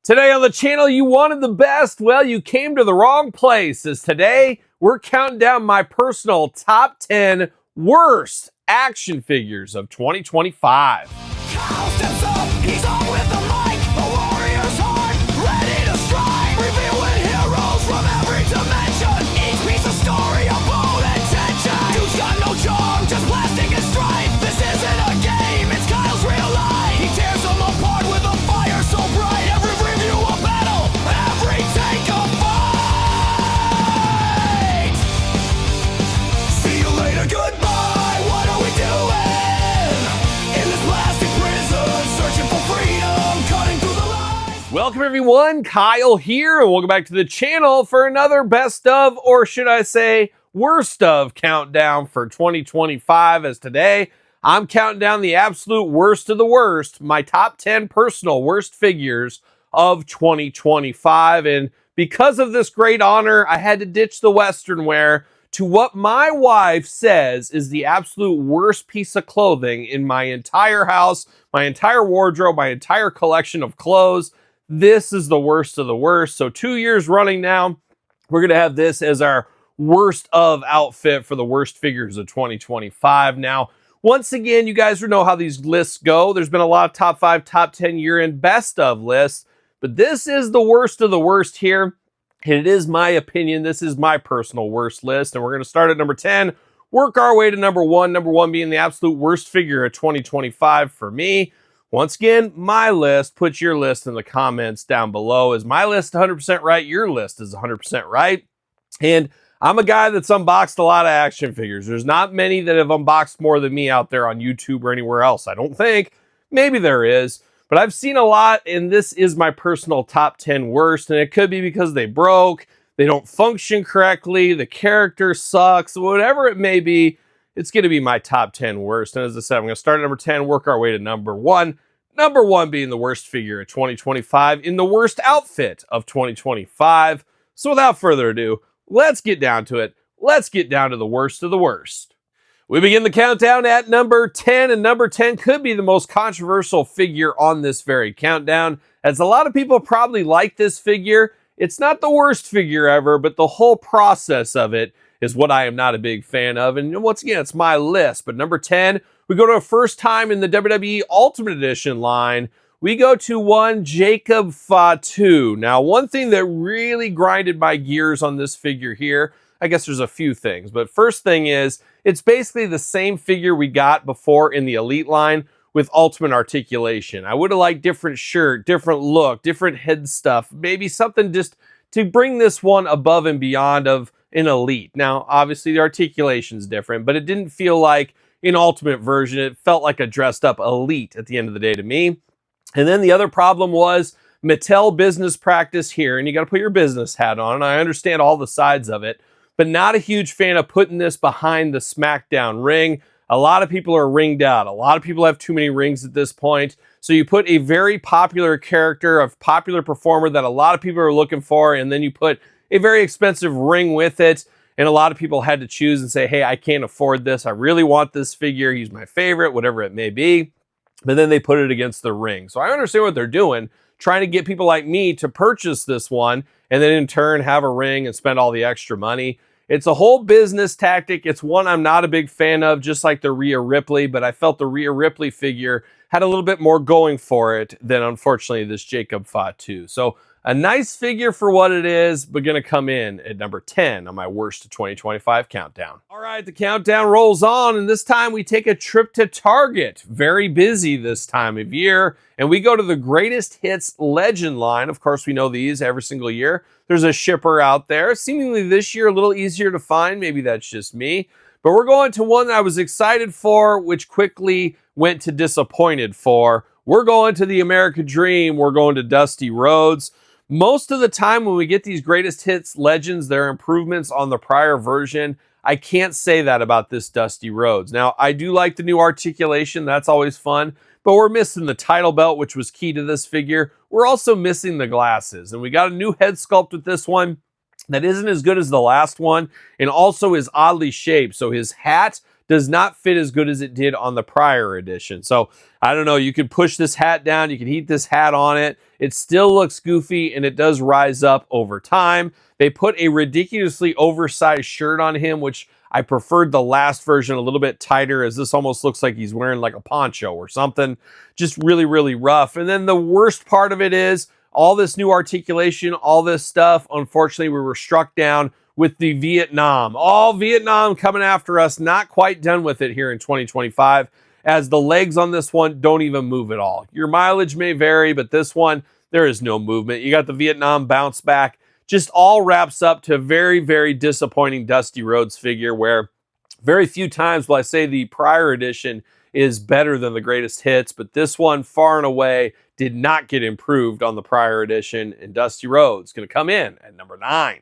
Today on the channel, you wanted the best. Well, you came to the wrong place, as today we're counting down my personal top 10 worst action figures of 2025. Kyle steps up, he's on with the mic, a warrior's heart, ready to strike, revealing heroes from every dimension, each piece of story, a bold intention, dude's got no charm, just plastic and strife, this isn't a game, it's Kyle's real life, he tears them apart with a fire so bright, every review a battle, every take a fight, see you later, goodbye, what are we doing? Welcome everyone, Kyle here, and welcome back to the channel for another best of, or should I say, worst of countdown for 2025, as today I'm counting down the absolute worst of the worst, my top 10 personal worst figures of 2025, and because of this great honor, I had to ditch the Western wear to what my wife says is the absolute worst piece of clothing in my entire house, my entire wardrobe, my entire collection of clothes. This is the worst of the worst. So 2 years running now, we're going to have this as our worst of outfit for the worst figures of 2025. Now, once again, you guys know how these lists go. There's been a lot of top 5, top 10 year-end best of lists, but this is the worst of the worst here. And it is my opinion. This is my personal worst list. And we're going to start at number 10, work our way to number 1. Number 1 being the absolute worst figure of 2025 for me. Once again, my list. Put your list in the comments down below. Is my list 100% right? Your list is 100% right. And I'm a guy that's unboxed a lot of action figures. There's not many that have unboxed more than me out there on YouTube or anywhere else, I don't think. Maybe there is. But I've seen a lot, and this is my personal top 10 worst. And it could be because they broke, they don't function correctly, the character sucks, whatever it may be. It's going to be my top 10 worst. And as I said, I'm going to start at number 10, work our way to number 1. Number 1 being the worst figure of 2025 in the worst outfit of 2025. So without further ado, let's get down to it. Let's get down to the worst of the worst. We begin the countdown at number 10, and number 10 could be the most controversial figure on this very countdown, as a lot of people probably like this figure. It's not the worst figure ever, but the whole process of it is what I am not a big fan of. And once again, it's my list. But number 10, we go to a first time in the WWE Ultimate Edition line. We go to one Jacob Fatu. Now, one thing that really grinded my gears on this figure here, I guess there's a few things, but first thing is, it's basically the same figure we got before in the Elite line with Ultimate Articulation. I would have liked different shirt, different look, different head stuff, maybe something just to bring this one above and beyond of an Elite. Now, obviously the articulation's different, but it didn't feel like an Ultimate version. It felt like a dressed up Elite at the end of the day to me. And then the other problem was Mattel business practice here, and you got to put your business hat on, and I understand all the sides of it, but not a huge fan of putting this behind the SmackDown ring. A lot of people are ringed out. A lot of people have too many rings at this point. So you put a very popular character, a popular performer that a lot of people are looking for, and then you put a very expensive ring with it. And a lot of people had to choose and say, hey, I can't afford this. I really want this figure. He's my favorite, whatever it may be. But then they put it against the ring. So I understand what they're doing, trying to get people like me to purchase this one and then in turn have a ring and spend all the extra money. It's a whole business tactic. It's one I'm not a big fan of, just like the Rhea Ripley, but I felt the Rhea Ripley figure had a little bit more going for it than, unfortunately, this Jacob Fatu. So a nice figure for what it is, but going to come in at number 10 on my worst of 2025 countdown. All right, the countdown rolls on, and this time we take a trip to Target. Very busy this time of year, and we go to the Greatest Hits Legend line. Of course, we know these every single year. There's a shipper out there. Seemingly this year a little easier to find. Maybe that's just me. But we're going to one that I was excited for, which quickly went to disappointed for. We're going to the American Dream. We're going to Dusty Rhodes. Most of the time when we get these Greatest Hits Legends, they're improvements on the prior version. I can't say that about this Dusty Rhodes. Now, I do like the new articulation. That's always fun. But we're missing the title belt, which was key to this figure. We're also missing the glasses. And we got a new head sculpt with this one that isn't as good as the last one and also is oddly shaped. So his hat does not fit as good as it did on the prior edition. So I don't know, you could push this hat down, you can heat this hat on it. It still looks goofy and it does rise up over time. They put a ridiculously oversized shirt on him, which I preferred the last version a little bit tighter, as this almost looks like he's wearing like a poncho or something. Just really, really rough. And then the worst part of it is all this new articulation, all this stuff. Unfortunately, we were struck down with the Vietnam. All Vietnam coming after us, not quite done with it here in 2025, as the legs on this one don't even move at all. Your mileage may vary, but this one, there is no movement. You got the Vietnam bounce back. Just all wraps up to a very, very disappointing Dusty Rhodes figure, where very few times will I say the prior edition is better than the greatest hits, but this one far and away did not get improved on the prior edition, and Dusty Rhodes going to come in at number 9.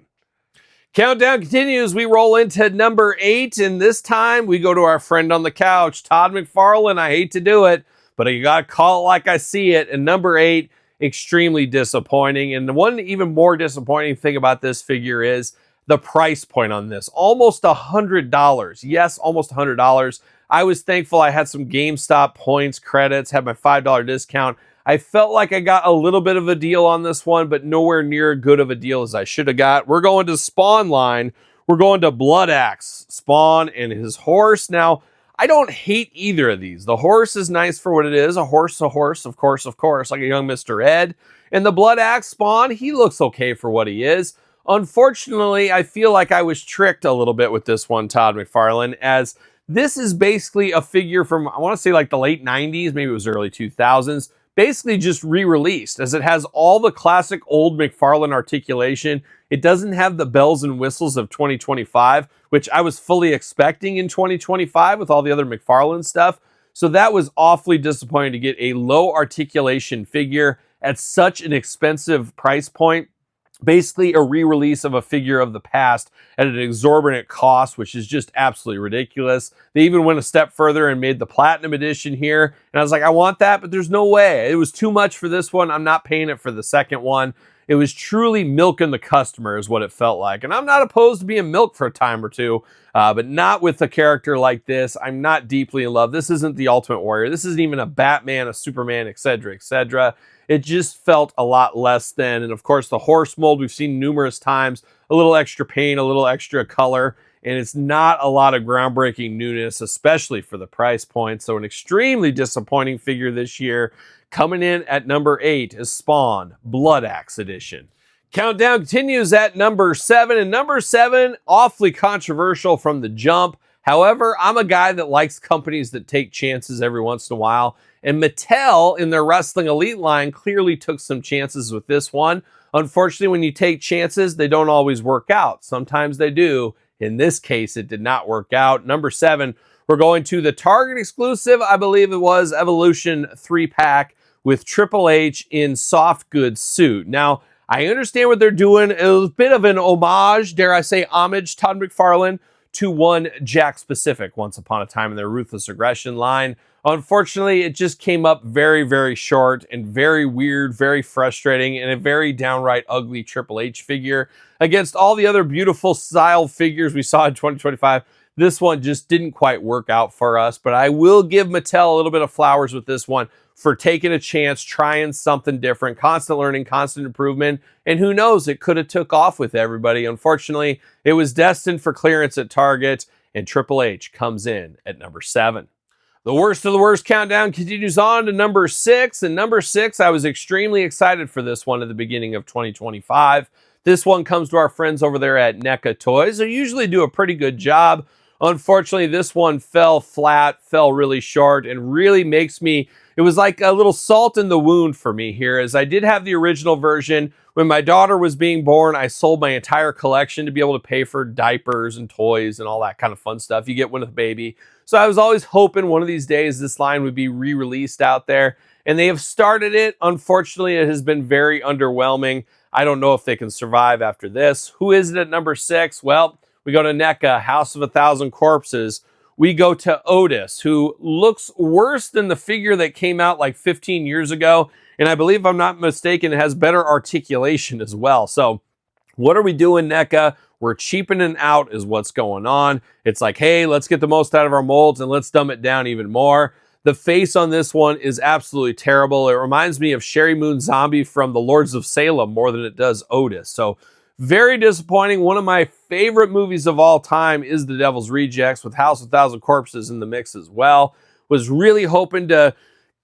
Countdown continues. We roll into number 8, and this time we go to our friend on the couch, Todd McFarlane. I hate to do it, but you got to call it like I see it. And number 8, extremely disappointing. And the one even more disappointing thing about this figure is the price point on this. Almost $100. Yes, almost $100. I was thankful I had some GameStop points, credits, had my $5 discount. I felt like I got a little bit of a deal on this one, but nowhere near as good of a deal as I should have got. We're going to Spawn line. We're going to Blood Axe, Spawn, and his horse. Now, I don't hate either of these. The horse is nice for what it is. A horse, of course, like a young Mr. Ed. And the Blood Axe Spawn, he looks okay for what he is. Unfortunately, I feel like I was tricked a little bit with this one, Todd McFarlane, as this is basically a figure from, I want to say like the late 90s, maybe it was early 2000s, basically just re-released, as it has all the classic old McFarlane articulation. It doesn't have the bells and whistles of 2025, which I was fully expecting in 2025 with all the other McFarlane stuff. So that was awfully disappointing to get a low articulation figure at such an expensive price point. Basically a re-release of a figure of the past at an exorbitant cost, which is just absolutely ridiculous. They even went a step further and made the Platinum Edition here. And I was like, I want that, but there's no way. It was too much for this one. I'm not paying it for the second one. It was truly milking the customer is what it felt like. And I'm not opposed to being milked for a time or two, but not with a character like this. I'm not deeply in love. This isn't the Ultimate Warrior. This isn't even a Batman, a Superman, etc., etc. It just felt a lot less than. And of course, the horse mold we've seen numerous times, a little extra paint, a little extra color, and it's not a lot of groundbreaking newness, especially for the price point. So an extremely disappointing figure this year. Coming in at number 8 is Spawn, Blood Axe Edition. Countdown continues at number 7, and number 7, awfully controversial from the jump. However, I'm a guy that likes companies that take chances every once in a while, and Mattel in their Wrestling Elite line clearly took some chances with this one. Unfortunately, when you take chances, they don't always work out. Sometimes they do. In this case, it did not work out. Number 7, we're going to the Target exclusive, I believe it was, Evolution 3-pack with Triple H in soft goods suit. Now, I understand what they're doing. It was a bit of an homage, dare I say homage, Todd McFarlane, to one Jakks Pacific once upon a time in their Ruthless Aggression line. Unfortunately, it just came up very, very short and very weird, very frustrating, and a very downright ugly Triple H figure. Against all the other beautiful style figures we saw in 2025, this one just didn't quite work out for us, but I will give Mattel a little bit of flowers with this one for taking a chance, trying something different, constant learning, constant improvement, and who knows, it could have took off with everybody. Unfortunately, it was destined for clearance at Target, and Triple H comes in at number 7. The worst of the worst countdown continues on to number 6, and number 6, I was extremely excited for this one at the beginning of 2025. This one comes to our friends over there at NECA Toys. They usually do a pretty good job. Unfortunately, this one fell flat, fell really short, and really makes me, it was like a little salt in the wound for me here, as I did have the original version. When my daughter was being born, I sold my entire collection to be able to pay for diapers and toys and all that kind of fun stuff you get with a baby. So I was always hoping one of these days this line would be re-released out there, and they have started it. Unfortunately, it has been very underwhelming. I don't know if they can survive after this. Who is it at number 6? Well, we go to NECA, House of a Thousand Corpses. We go to Otis, who looks worse than the figure that came out like 15 years ago. And I believe, if I'm not mistaken, it has better articulation as well. So What are we doing, NECA? We're cheapening out is what's going on. It's like, hey, let's get the most out of our molds and let's dumb it down even more. The face on this one is absolutely terrible. It reminds me of Sherry Moon Zombie from the Lords of Salem more than it does Otis. So very disappointing. One of my favorite movies of all time is The Devil's Rejects with House of Thousand Corpses in the mix as well. Was really hoping to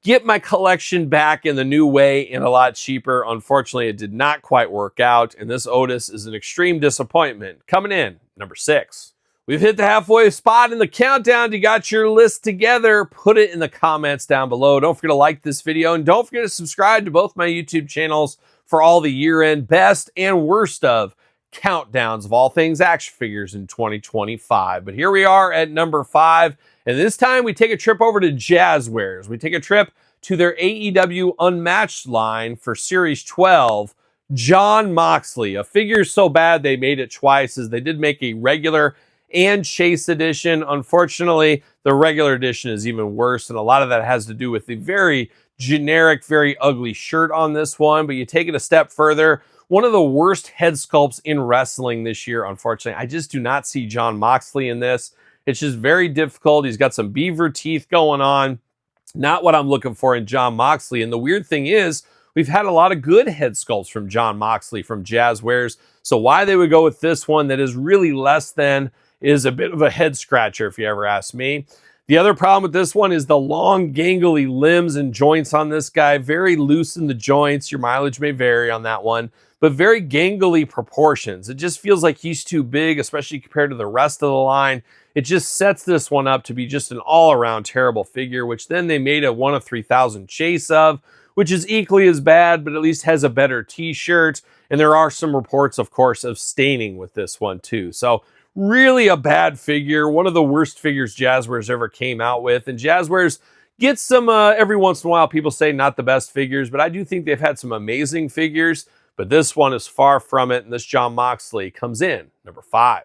get my collection back in the new way and a lot cheaper. Unfortunately, it did not quite work out, and this Otis is an extreme disappointment. Coming in, number 6. We've hit the halfway spot in the countdown. You got your list together. Put it in the comments down below. Don't forget to like this video, and don't forget to subscribe to both my YouTube channels for all the year-end best and worst of countdowns of all things action figures in 2025. But here we are at number 5. And this time we take a trip over to Jazzwares. We take a trip to their AEW Unmatched line for Series 12, Jon Moxley. A figure so bad they made it twice, as they did make a regular and Chase edition. Unfortunately, the regular edition is even worse, and a lot of that has to do with the very generic, very ugly shirt on this one. But you take it a step further, one of the worst head sculpts in wrestling this year, unfortunately. I just do not see Jon Moxley in this. It's just very difficult. He's got some beaver teeth going on. Not what I'm looking for in Jon Moxley. And the weird thing is, we've had a lot of good head sculpts from Jon Moxley from Jazzwares. So why they would go with this one that is really less than is a bit of a head scratcher, if you ever ask me. The other problem with this one is the long, gangly limbs and joints on this guy. Very loose in the joints. Your mileage may vary on that one, but very gangly proportions. It just feels like he's too big, especially compared to the rest of the line. It just sets this one up to be just an all-around terrible figure, which then they made a 1 of 3,000 chase of, which is equally as bad, but at least has a better t-shirt. And there are some reports, of course, of staining with this one too. So really a bad figure, one of the worst figures Jazzwares ever came out with. And Jazzwares gets some, every once in a while, people say not the best figures, but I do think they've had some amazing figures. But this one is far from it, and this Jon Moxley comes in number 5.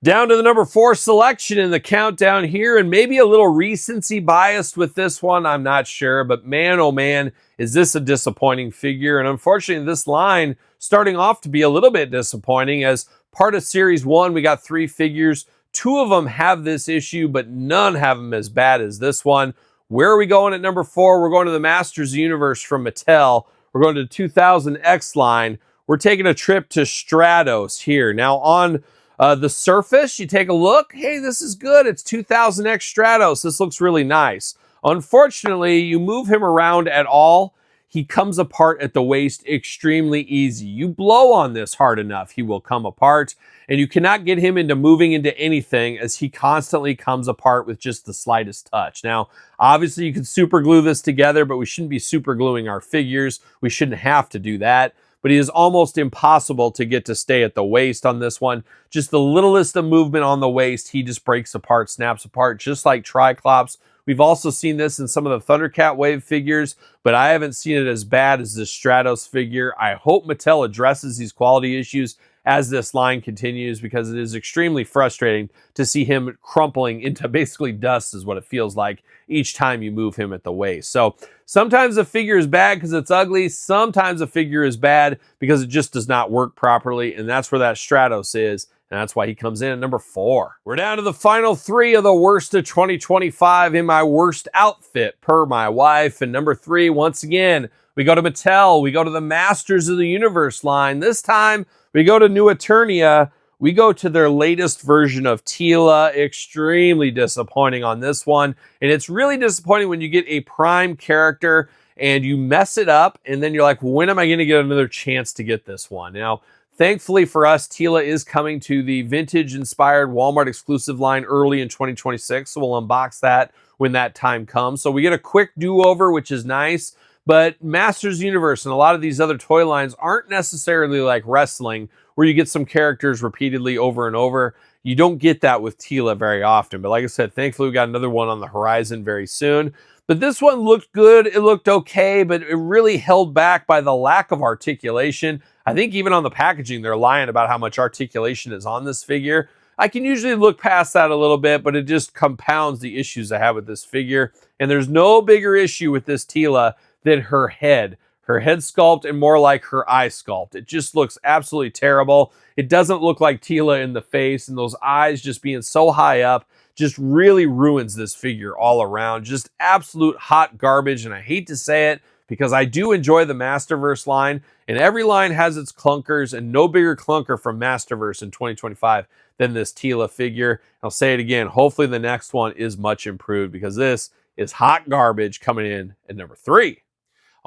Down to the number 4 selection in the countdown here, and maybe a little recency biased with this one, I'm not sure, but man, oh man, is this a disappointing figure. And unfortunately, this line starting off to be a little bit disappointing. As part of Series 1, we got 3 figures. 2 of them have this issue, but none have them as bad as this one. Where are we going at number 4? We're going to the Masters of the Universe from Mattel. We're going to the 2000X line. We're taking a trip to Stratos here. Now on the surface, you take a look. Hey, this is good. It's 2000X Stratos. This looks really nice. Unfortunately, you move him around at all, he comes apart at the waist extremely easy. You blow on this hard enough, he will come apart. And you cannot get him into moving into anything, as he constantly comes apart with just the slightest touch. Now, obviously you could super glue this together, but we shouldn't be super gluing our figures. We shouldn't have to do that. But it is almost impossible to get to stay at the waist on this one. Just the littlest of movement on the waist, he just breaks apart, snaps apart, just like Triclops. We've also seen this in some of the Thundercat Wave figures, but I haven't seen it as bad as this Stratos figure. I hope Mattel addresses these quality issues as this line continues, because it is extremely frustrating to see him crumpling into basically dust, is what it feels like each time you move him at the waist. So sometimes a figure is bad because it's ugly. Sometimes a figure is bad because it just does not work properly. And that's where that Stratos is. And that's why he comes in at number 4. We're down to the final 3 of the worst of 2025 in my worst outfit per my wife. And number 3, once again, we go to Mattel. We go to the Masters of the Universe line. This time, we go to New Eternia. We go to their latest version of Teela. Extremely disappointing on this one. And it's really disappointing when you get a prime character and you mess it up, and then you're like, when am I going to get another chance to get this one? Now, thankfully for us, Teela is coming to the vintage-inspired Walmart exclusive line early in 2026, so we'll unbox that when that time comes. So we get a quick do-over, which is nice. But Masters Universe and a lot of these other toy lines aren't necessarily like wrestling, where you get some characters repeatedly over and over. You don't get that with Teela very often. But like I said, thankfully we got another one on the horizon very soon. But this one looked good. It looked okay, but it really held back by the lack of articulation. I think even on the packaging, they're lying about how much articulation is on this figure. I can usually look past that a little bit, but it just compounds the issues I have with this figure. And there's no bigger issue with this Teela than her head. her head sculpt and more like her eye sculpt. It just looks absolutely terrible. It doesn't look like Teela in the face, and those eyes just being so high up just really ruins this figure all around. Just absolute hot garbage, and I hate to say it because I do enjoy the Masterverse line, and every line has its clunkers, and no bigger clunker from Masterverse in 2025 than this Teela figure. I'll say it again, hopefully the next one is much improved because this is hot garbage coming in at number 3.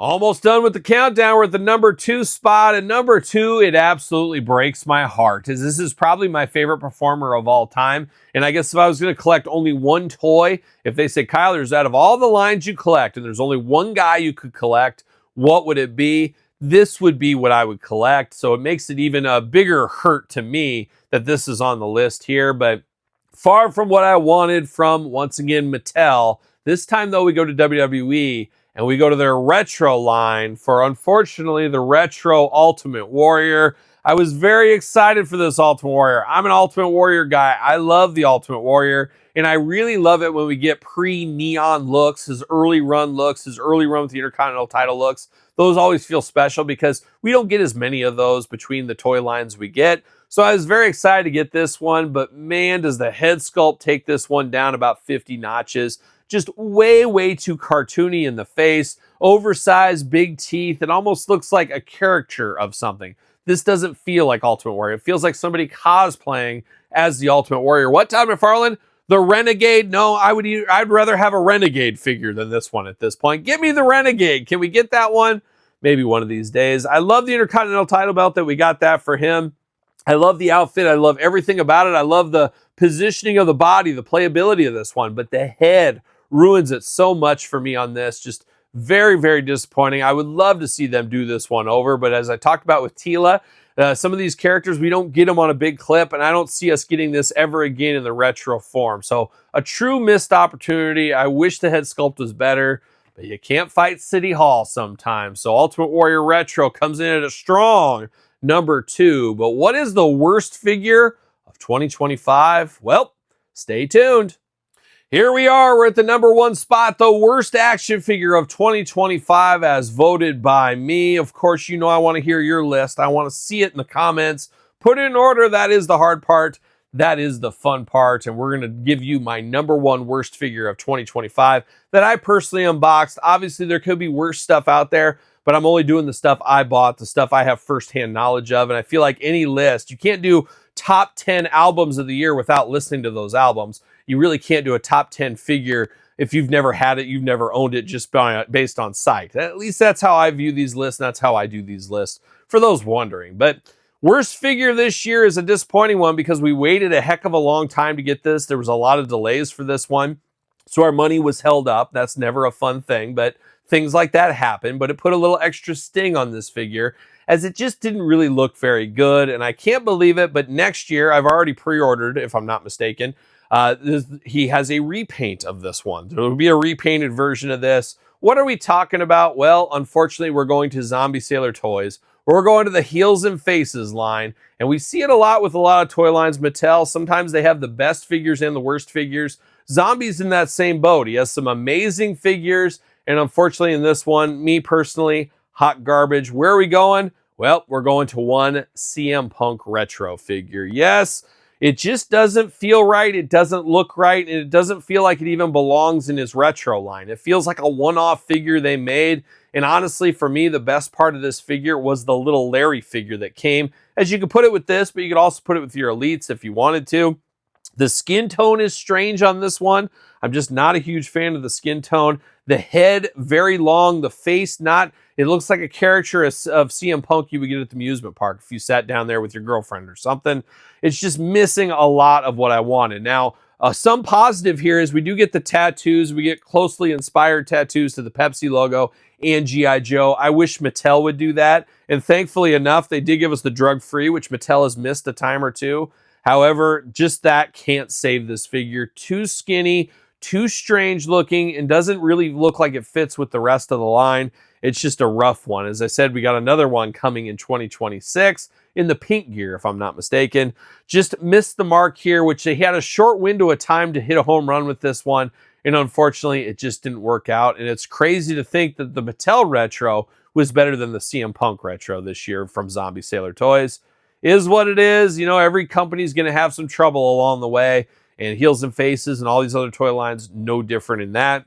Almost done with the countdown. We're at the number 2 spot. At number 2, it absolutely breaks my heart, as this is probably my favorite performer of all time. And I guess if I was going to collect only one toy, if they say, Kyle, there's out of all the lines you collect, and there's only one guy you could collect, what would it be? This would be what I would collect. So it makes it even a bigger hurt to me that this is on the list here. But far from what I wanted from, once again, Mattel. This time, though, we go to WWE. And we go to their retro line for, unfortunately, the retro Ultimate Warrior. I was very excited for this Ultimate Warrior. I'm an Ultimate Warrior guy. I love the Ultimate Warrior. And I really love it when we get pre-neon looks, his early run looks, his early run with the Intercontinental title looks. Those always feel special because we don't get as many of those between the toy lines we get. So I was very excited to get this one. But man, does the head sculpt take this one down about 50 notches. Just way too cartoony in the face, oversized big teeth. It almost looks like a caricature of something. This doesn't feel like Ultimate Warrior. It feels like somebody cosplaying as the Ultimate Warrior. What, Todd McFarlane? The Renegade? No, I'd rather have a Renegade figure than this one at this point. Give me the Renegade. Can we get that one? Maybe one of these days. I love the Intercontinental title belt that we got that for him. I love the outfit. I love everything about it. I love the positioning of the body, the playability of this one. But the head ruins it so much for me on this. Just very disappointing. I would love to see them do this one over, but as I talked about with Teela, some of these characters, we don't get them on a big clip, and I don't see us getting this ever again in the retro form. So a true missed opportunity. I wish the head sculpt was better, but you can't fight City Hall sometimes. So Ultimate Warrior Retro comes in at a strong number 2. But what is the worst figure of 2025? Well, stay tuned. Here we are. We're at the number 1 spot, the worst action figure of 2025 as voted by me. Of course, you know I want to hear your list. I want to see it in the comments. Put it in order. That is the hard part. That is the fun part. And we're going to give you my number 1 worst figure of 2025 that I personally unboxed. Obviously, there could be worse stuff out there, but I'm only doing the stuff I bought, the stuff I have firsthand knowledge of. And I feel like any list, you can't do top 10 albums of the year without listening to those albums. You really can't do a top 10 figure if you've never had it, you've never owned it, just based on sight. At least that's how I view these lists, and that's how I do these lists, for those wondering. But worst figure this year is a disappointing one because we waited a heck of a long time to get this. There was a lot of delays for this one, so our money was held up. That's never a fun thing, but things like that happen. But it put a little extra sting on this figure, as it just didn't really look very good. And I can't believe it, but next year, I've already pre-ordered, if I'm not mistaken, he has a repaint of this one. There will be a repainted version of this. What are we talking about? Well, unfortunately, we're going to Zombie Sailor Toys. We're going to the Heels and Faces line, and we see it a lot with a lot of toy lines. Mattel, sometimes they have the best figures and the worst figures. Zombie's in that same boat. He has some amazing figures, and unfortunately in this one, me personally, hot garbage. Where are we going? Well, we're going to one CM Punk retro figure. Yes, it just doesn't feel right. It doesn't look right. And it doesn't feel like it even belongs in his retro line. It feels like a one-off figure they made. And honestly, for me, the best part of this figure was the little Larry figure that came. As you could put it with this, but you could also put it with your Elites if you wanted to. The skin tone is strange on this one. I'm just not a huge fan of the skin tone. The head, very long. The face, not. It looks like a caricature of CM Punk you would get at the amusement park if you sat down there with your girlfriend or something. It's just missing a lot of what I wanted. Now, some positive here is we do get the tattoos. We get closely inspired tattoos to the Pepsi logo and G.I. Joe. I wish Mattel would do that. And thankfully enough, they did give us the drug-free, which Mattel has missed a time or two. However, just that can't save this figure. Too skinny, too strange looking, and doesn't really look like it fits with the rest of the line. It's just a rough one. As I said, we got another one coming in 2026 in the pink gear, if I'm not mistaken. Just missed the mark here, which he had a short window of time to hit a home run with this one. And unfortunately, it just didn't work out. And it's crazy to think that the Mattel Retro, was better than the CM Punk retro this year from Zombie Sailor Toys. Is what it is. You know, every company's going to have some trouble along the way, and Heels and Faces and all these other toy lines, no different in that.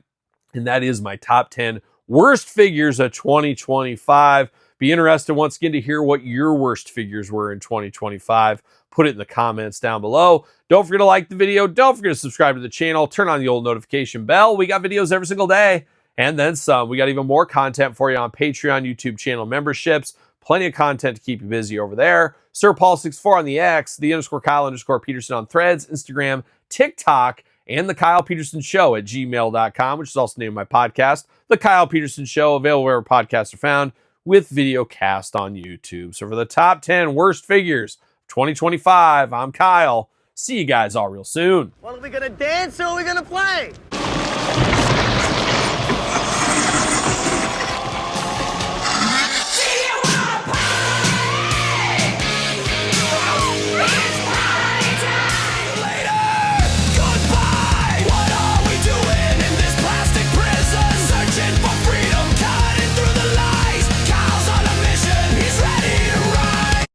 And that is my top 10 worst figures of 2025. Be interested once again to hear what your worst figures were in 2025. Put it in the comments down below. Don't forget to like the video. Don't forget to subscribe to the channel. Turn on the old notification bell. We got videos every single day and then some. We got even more content for you on Patreon, YouTube channel memberships. Plenty of content to keep you busy over there. Sir Paul64 on the X, _Kyle_Peterson on Threads, Instagram, TikTok, and The Kyle Peterson Show at gmail.com, which is also the name of my podcast. The Kyle Peterson Show, available wherever podcasts are found, with video cast on YouTube. So for the top 10 worst figures of 2025, I'm Kyle. See you guys all real soon. Well, are we gonna dance or are we gonna play?